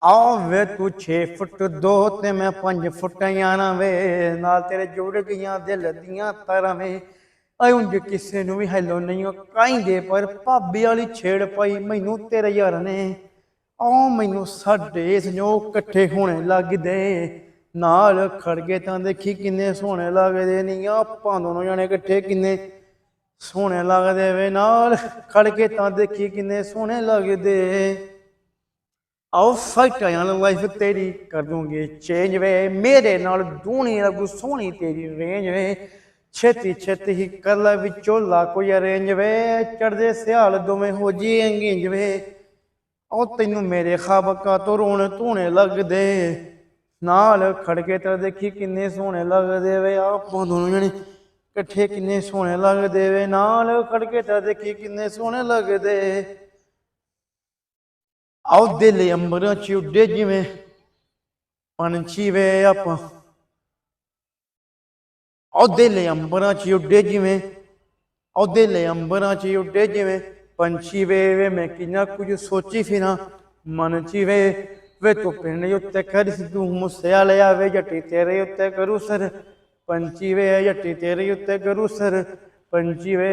आओ वे तू 6 फुट 2 ते मैं 5 फुट याना वे नाल तेरे जुड़ गईयां दिल दियां तारां वे उंज किसे नू भी हैलो नहीं काइंदे पर भाभी वाली छेड़ पाई मैनू तेरे यार ने आओ मैनू साडे संजो कट्ठे होने लगदे नाल खड़गे तां देखी किन्ने सोहने लगदे नी आपां दोनों जने कट्ठे किन्ने सोहने लगदे वे नाल खड़गे तां देखी किन्ने सोहने लगदे आओ फाइट लाइफ तेरी कर दूंगी चेंज वे मेरे नाल दूनी लगू सोहनी तेरी रेंज वे छेती छेती ही कर लै विचोला कोई अरेंज वे चढ़दे सियाल दोवें हो जी इंगेंज वे ओ तैनू मेरे खाब का तो रोने धोने लगदे नाल खड़के तर देखी किन्ने सोहने लगदे वे आपां दोनों जने कट्ठे किन्ने सोहने लगदे वे नाल खड़के तर देखी किन्ने सोहने लगदे आओ दिल अंबरां च उड्डे जिवें पंछी वे आपां आओ दिल अंबरां च उड्डे जिवें आओ दिल अंबरां च उड्डे जिवें पंछी वे मैं किन्ना कुछ सोची फिरां मन च वे तू पिंड उत्ते कर तू मुस्से वालिया वे जट्टी तेरे उत्ते करू सर पंछी वे जट्टी तेरे उत्ते करू सर पंछी वे